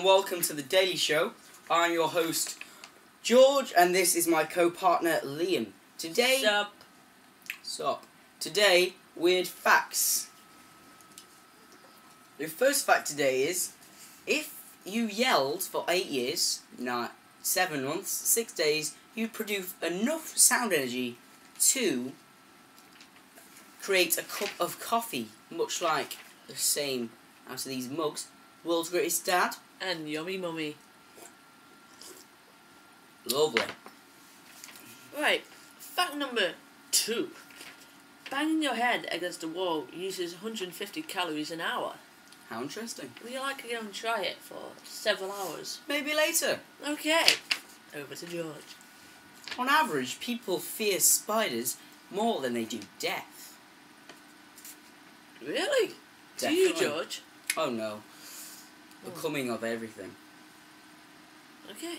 welcome to The Daily Show. I'm your host, George, and this is my co-partner, Liam. Today... Sup. Today, weird facts. The first fact today is, if you yelled for 8 years, 7 months, 6 days, you'd produce enough sound energy to create a cup of coffee, much like the same out of these mugs. World's greatest dad. And yummy mummy. Lovely. Right, fact number 2. Banging your head against the wall uses 150 calories an hour. How interesting. Would you like to go and try it for several hours? Maybe later. Okay, over to George. On average, people fear spiders more than they do death. Really? Definitely. Do you, George? Oh no. Becoming of everything. Okay.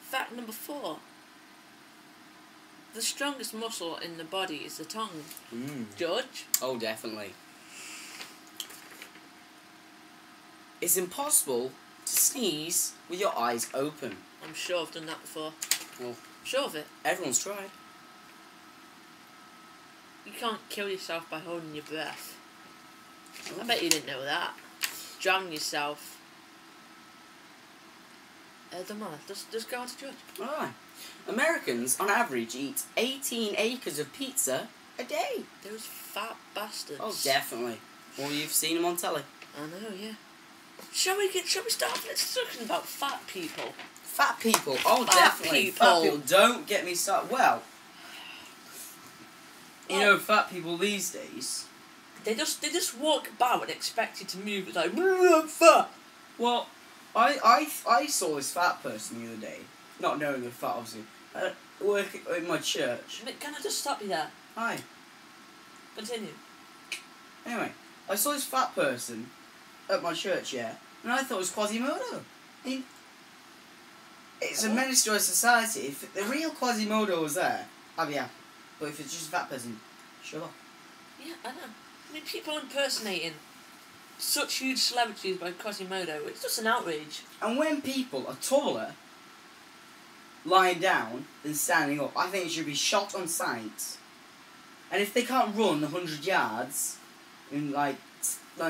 Fact number 4. The strongest muscle in the body is the tongue. George? Oh, definitely. It's impossible to sneeze with your eyes open. I'm sure I've done that before. Well, Sure of it. everyone's tried. You can't kill yourself by holding your breath. Oh. I bet you didn't know that. Drown yourself. Don't matter. Just go on to George. Alright. Americans, on average, eat 18 acres of pizza a day. Those fat bastards. Oh, definitely. Well, you've seen them on telly. I know, yeah. Shall we start off? Let's talk about fat people. Fat people. Oh, Fat definitely. people. Fat people. Don't get me started. Well, you know, fat people these days... They just walk about and expect you to move. It's like, I'm fat. Well, I saw this fat person the other day, not knowing they're fat, obviously, working in my church. Can I just stop you there? Hi. Continue. Anyway, I saw this fat person at my church, yeah, and I thought it was Quasimodo. I mean, it's a menace to our society. If the real Quasimodo was there, I'd be happy. But if it's just a fat person, sure. Yeah, I know. I mean, people impersonating such huge celebrities by Quasimodo, it's just an outrage. And when people are taller, lying down than standing up, I think it should be shot on sight. And if they can't run 100 yards in like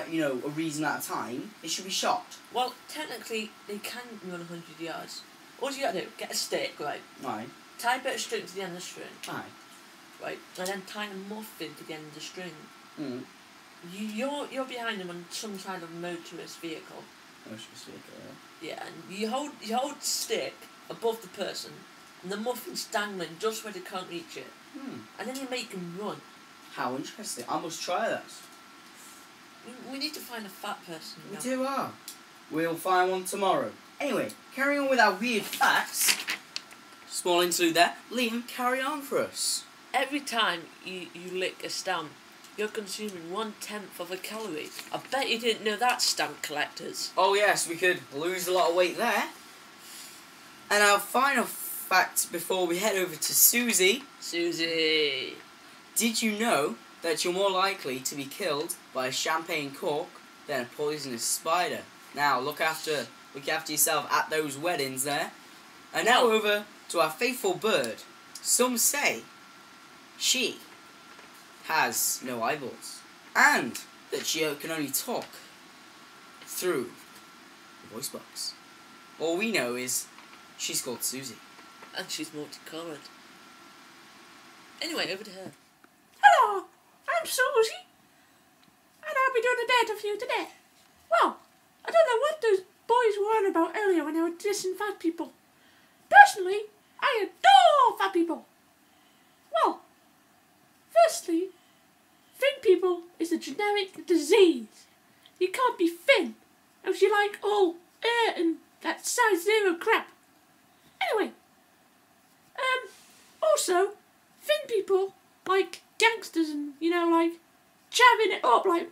you know, a reasonable amount of time, it should be shot. Well, technically, they can run 100 yards. All you gotta do, get a stick, right? Right. Tie a bit of string to the end of the string. Aye. Right? And then tie a muffin to the end of the string. Mm. You're behind them on some kind of motorist vehicle. Motorist vehicle, Yeah, and you hold the stick above the person, and the muffin's dangling just where they can't reach it. And then you make them run. How interesting. I must try that. We need to find a fat person. We do are. We'll find one tomorrow. Anyway, carrying on with our weird facts. Small interlude there. Liam, carry on for us. Every time you lick a stamp, you're consuming 1/10 of a calorie. I bet you didn't know that, stamp collectors. Oh yes, we could lose a lot of weight there. And our final fact before we head over to Susie. Susie. Did you know that you're more likely to be killed by a champagne cork than a poisonous spider? Now look after yourself at those weddings there. And now over to our faithful bird. Some say she has no eyeballs, and that she can only talk through the voice box. All we know is she's called Susie. And she's multicoloured. Anyway, over to her. Hello, I'm Susie, and I'll be doing a date for you today. Well, I don't know what those boys were on about earlier when they were dissing fat people. Personally, I adore fat people. Well, firstly, thin people is a generic disease. You can't be thin if you like all air and that size 0 crap. Anyway, also, thin people like gangsters and, you know, like chavving it up like,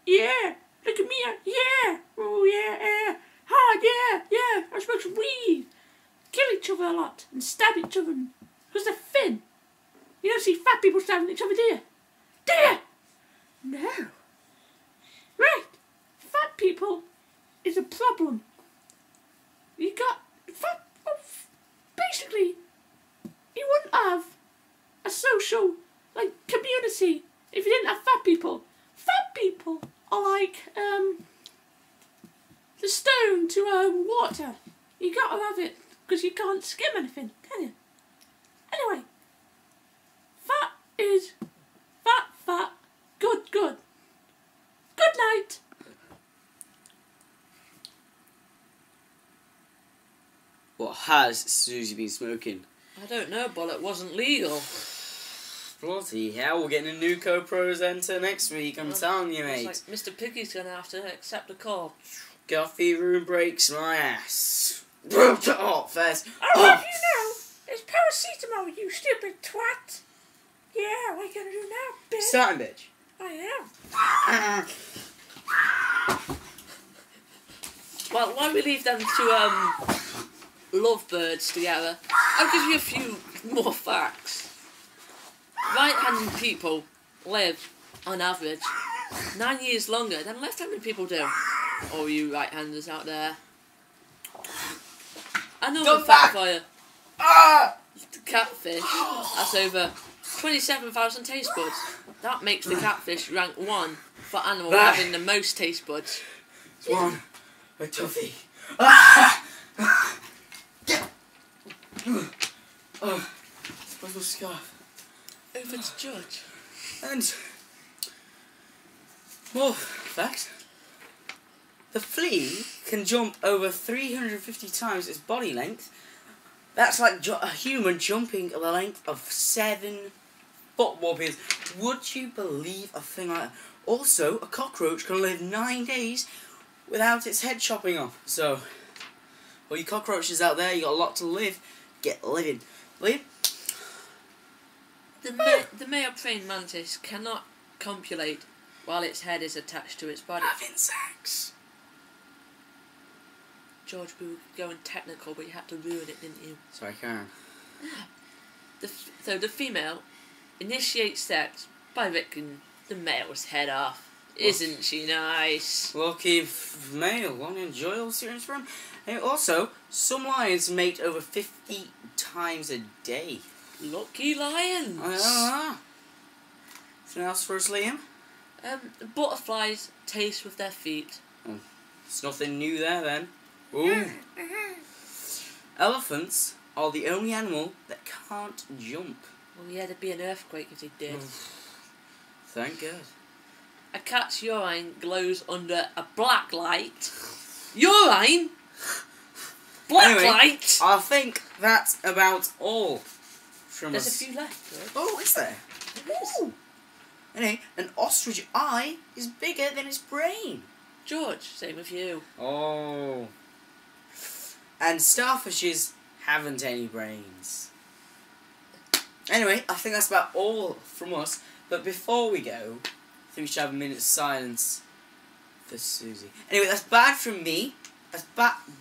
yeah, look at me, yeah, oh yeah, hard, yeah, I smoke some weed. Kill each other a lot and stab each other because they're thin. You don't see fat people stabbing each other, do you? Do you? No. Right. Fat people is a problem You got fat. Basically, you wouldn't have a social community if you didn't have fat people. Fat people are like the stone to water. You gotta have it because you can't skim anything, can you? Anyway, fat is fat. Good. Good night. What has Susie been smoking? I don't know, but it wasn't legal. Bloody hell, we're getting a new co-presenter next week, I'm telling you, mate. It's like Mr. Piggy's going to have to accept a call. Coffee room breaks my ass. Oh, first. I'll have you know, it's paracetamol, you stupid twat. Yeah, what are you going to do now, bitch? Starting, bitch. I am. Well, while we leave them to lovebirds together, I'll give you a few more facts. Right-handed people live, on average, 9 years longer than left-handed people do. All you right-handers out there. Another fact for you. The catfish has over 27,000 taste buds. That makes the catfish rank 1 for animal having the most taste buds. It's one. A toffee. Oh, where's my scarf? Over to George. And more facts. The flea can jump over 350 times its body length. That's like a human jumping the length of 7 football fields. Would you believe a thing like that? Also, a cockroach can live 9 days without its head chopping off. So, all you cockroaches out there, you got a lot to live. Get living. Live. The male praying mantis cannot copulate while its head is attached to its body. Having sex. George, we were going technical, but you had to ruin it, didn't you? Sorry, Karen. So the female initiates sex by ripping the male's head off. Isn't she nice? Lucky male, long enjoyable experience for him. And also, some lions mate over 50 times a day. Lucky lions. Anything else for us, Liam? Butterflies taste with their feet. Oh, it's nothing new there then. Ooh. Elephants are the only animal that can't jump. Well, yeah, there'd be an earthquake if they did. Thank God. A cat's urine glows under a black light. Urine? Black light? I think that's about all from There's us. a few left, right? Oh, is there? There is. Ooh. Anyway, an ostrich eye is bigger than its brain. George, same with you. Oh. And starfishes haven't any brains. Anyway, I think that's about all from us. But before we go, I think we should have a minute's silence for Susie. Anyway, that's bad from me. That's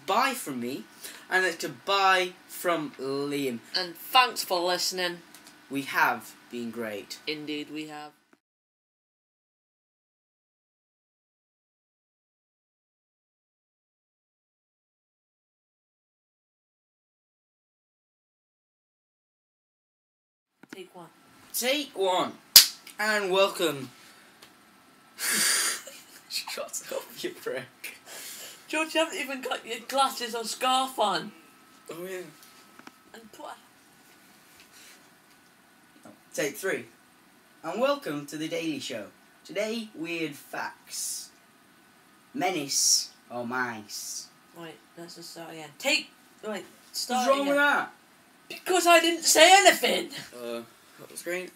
bye from me. And that's goodbye from Liam. And thanks for listening. We have been great. Indeed, we have. Take one. Take one. And welcome. Shut up, you prick. George, you haven't even got your glasses or scarf on. Oh, yeah. And put Take 3. And welcome to The Daily Show. Today, weird facts. Menace or mice? Right, let's just start again. Right, What's start wrong again. with that? Because I didn't say anything. That was great.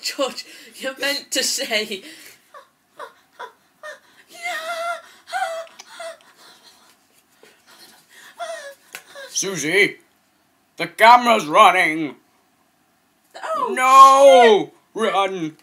George, you're meant to say... Susie, the camera's running. Oh, No! Run!